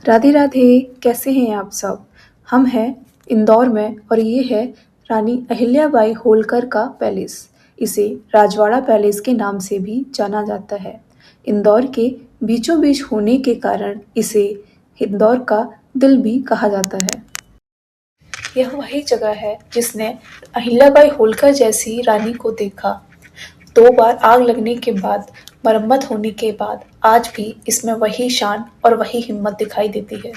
राधे राधे। कैसे हैं आप सब। हम हैं इंदौर में और ये है रानी अहिल्याबाई होलकर का पैलेस। इसे राजवाड़ा पैलेस के नाम से भी जाना जाता है। इंदौर के बीचों बीच होने के कारण इसे इंदौर का दिल भी कहा जाता है। यह वही जगह है जिसने अहिल्याबाई होलकर जैसी रानी को देखा। 2 बार आग लगने के बाद, मरम्मत होने के बाद आज भी इसमें वही शान और वही हिम्मत दिखाई देती है।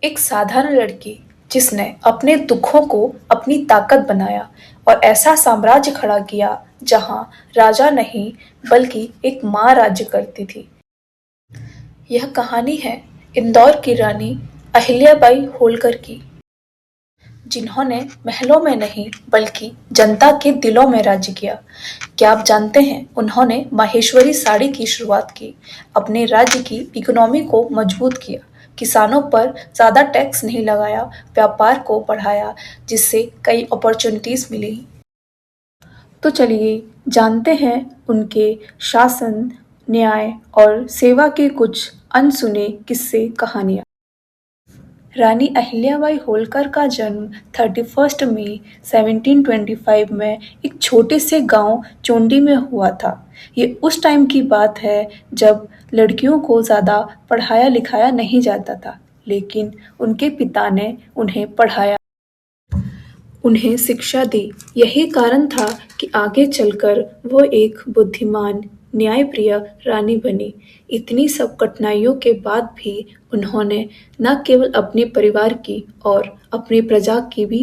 एक साधारण लड़की जिसने अपने दुखों को अपनी ताकत बनाया और ऐसा साम्राज्य खड़ा किया जहां राजा नहीं बल्कि एक माँ राज्य करती थी। यह कहानी है इंदौर की रानी अहिल्याबाई होलकर की, जिन्होंने महलों में नहीं बल्कि जनता के दिलों में राज्य किया। क्या आप जानते हैं, उन्होंने माहेश्वरी साड़ी की शुरुआत की, अपने राज्य की इकोनॉमी को मजबूत किया, किसानों पर ज़्यादा टैक्स नहीं लगाया, व्यापार को बढ़ाया, जिससे कई अपॉर्चुनिटीज़ मिली। तो चलिए जानते हैं उनके शासन, न्याय और सेवा के कुछ अनसुने किस्से कहानियाँ। रानी अहिल्याबाई होलकर का जन्म 31 मई 1725 में एक छोटे से गांव चोंडी में हुआ था। ये उस टाइम की बात है जब लड़कियों को ज़्यादा पढ़ाया लिखाया नहीं जाता था, लेकिन उनके पिता ने उन्हें पढ़ाया, उन्हें शिक्षा दी। यही कारण था कि आगे चलकर वो एक बुद्धिमान, न्यायप्रिय रानी बनी। इतनी सब कठिनाइयों के बाद भी उन्होंने न केवल अपने परिवार की और अपनी प्रजा की भी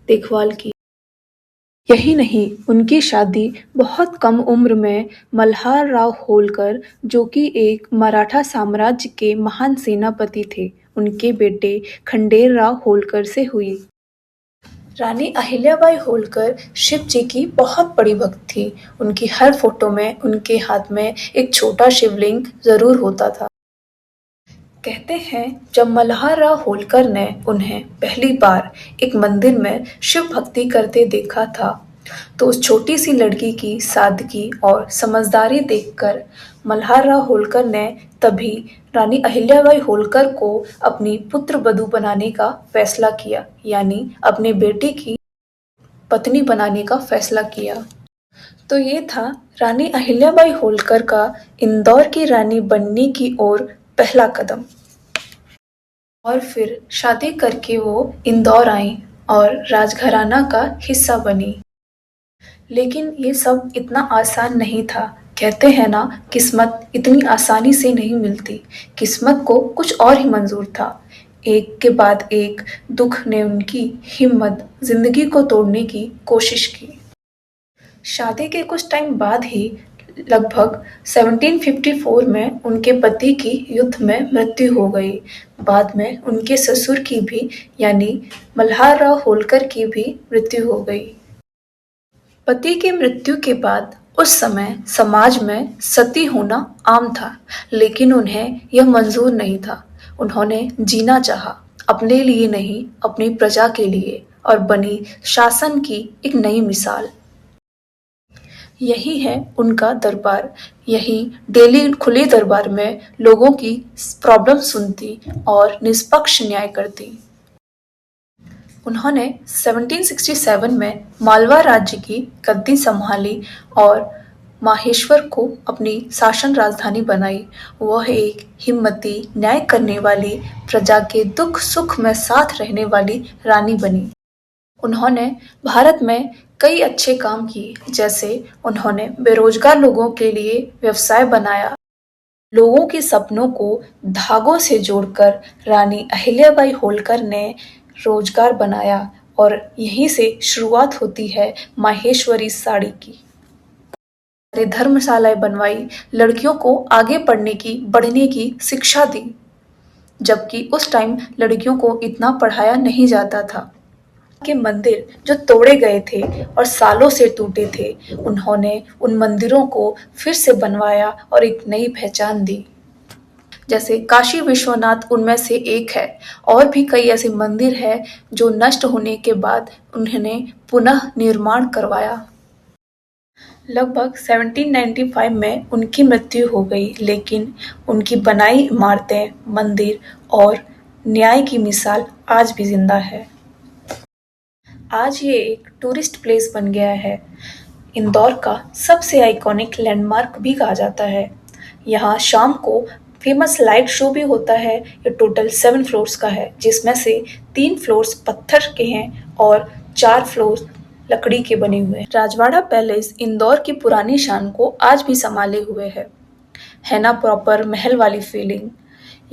देखभाल की। यही नहीं, उनकी शादी बहुत कम उम्र में मल्हार राव होलकर, जो कि एक मराठा साम्राज्य के महान सेनापति थे, उनके बेटे खंडेर राव होलकर से हुई। रानी अहिल्याबाई होलकर शिव जी की बहुत बड़ी भक्त थी। उनकी हर फोटो में उनके हाथ में एक छोटा शिवलिंग जरूर होता था। कहते हैं जब मल्हार राव होलकर ने उन्हें पहली बार एक मंदिर में शिव भक्ति करते देखा था, तो उस छोटी सी लड़की की सादगी और समझदारी देखकर मल्हार राव होलकर ने तभी रानी अहिल्याबाई होलकर को अपनी पुत्र वधू बनाने का फैसला किया, यानी अपने बेटे की पत्नी बनाने का फैसला किया। तो ये था रानी अहिल्याबाई होलकर का इंदौर की रानी बनने की ओर पहला कदम। और फिर शादी करके वो इंदौर आई और राजघराना का हिस्सा बनी। लेकिन ये सब इतना आसान नहीं था। कहते हैं ना, किस्मत इतनी आसानी से नहीं मिलती। किस्मत को कुछ और ही मंजूर था। एक के बाद एक दुख ने उनकी हिम्मत जिंदगी को तोड़ने की कोशिश की। शादी के कुछ टाइम बाद ही लगभग 1754 में उनके पति की युद्ध में मृत्यु हो गई। बाद में उनके ससुर की भी, यानी मल्हार राव होलकर की भी मृत्यु हो गई। पति की मृत्यु के बाद उस समय समाज में सती होना आम था, लेकिन उन्हें यह मंजूर नहीं था। उन्होंने जीना चाहा, अपने लिए नहीं अपनी प्रजा के लिए, और बनी शासन की एक नई मिसाल। यही है उनका दरबार। यही डेली खुले दरबार में लोगों की प्रॉब्लम सुनती और निष्पक्ष न्याय करती। उन्होंने 1767 में मालवा राज्य की गद्दी संभाली और माहेश्वर को अपनी शासन राजधानी बनाई। वह एक हिम्मती, न्याय करने वाली, प्रजा के दुख सुख में साथ रहने वाली रानी बनी। उन्होंने भारत में कई अच्छे काम किए, जैसे उन्होंने बेरोजगार लोगों के लिए व्यवसाय बनाया। लोगों के सपनों को धागों से जोड़कर रानी अहिल्याबाई होलकर ने रोजगार बनाया, और यहीं से शुरुआत होती है माहेश्वरी साड़ी की। धर्मशालाएं बनवाई, लड़कियों को आगे पढ़ने की, बढ़ने की शिक्षा दी, जबकि उस टाइम लड़कियों को इतना पढ़ाया नहीं जाता था। के मंदिर जो तोड़े गए थे और सालों से टूटे थे, उन्होंने उन मंदिरों को फिर से बनवाया और एक नई पहचान दी। जैसे काशी विश्वनाथ उनमें से एक है, और भी कई ऐसे मंदिर हैं जो नष्ट होने के बाद उन्होंने पुनः निर्माण करवाया। लगभग 1795 में उनकी मृत्यु हो गई, लेकिन उनकी बनाई इमारतें, मंदिर और न्याय की मिसाल आज भी जिंदा है। आज ये एक टूरिस्ट प्लेस बन गया है। इंदौर का सबसे आइकॉनिक लैंडमार्क भी कहा जाता है। यहाँ शाम को फेमस लाइट शो भी होता है। ये टोटल 7 फ्लोर्स का है, जिसमें से 3 फ्लोर्स पत्थर के हैं और 4 फ्लोर्स लकड़ी के बने हुए हैं। राजवाड़ा पैलेस इंदौर की पुरानी शान को आज भी संभाले हुए है ना प्रॉपर महल वाली फीलिंग।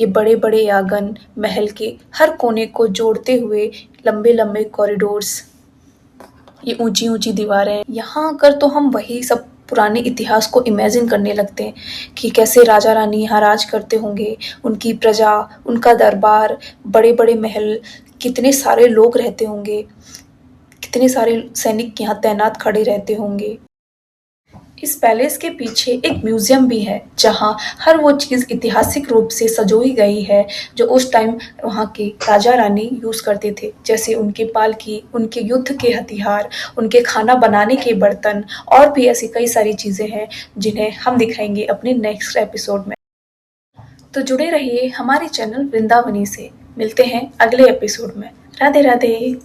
ये बड़े-बड़े आंगन, महल के हर कोने को जोड़ते हुए लंबे-लंबे कॉरिडोर्स, ये ऊंची-ऊंची दीवारें। यहाँ आकर तो हम वही सब पुराने इतिहास को इमेजिन करने लगते हैं कि कैसे राजा रानी यहाँ राज करते होंगे, उनकी प्रजा, उनका दरबार, बड़े-बड़े महल, कितने सारे लोग रहते होंगे, कितने सारे सैनिक यहाँ तैनात खड़े रहते होंगे। इस पैलेस के पीछे एक म्यूजियम भी है, जहाँ हर वो चीज़ ऐतिहासिक रूप से संजोई गई है जो उस टाइम वहाँ के राजा रानी यूज़ करते थे, जैसे उनकी पालकी, उनके युद्ध के हथियार, उनके खाना बनाने के बर्तन और भी ऐसी कई सारी चीज़ें हैं जिन्हें हम दिखाएंगे अपने नेक्स्ट एपिसोड में। तो जुड़े रहिए हमारे चैनल वृंदावनी से। मिलते हैं अगले एपिसोड में। राधे राधे।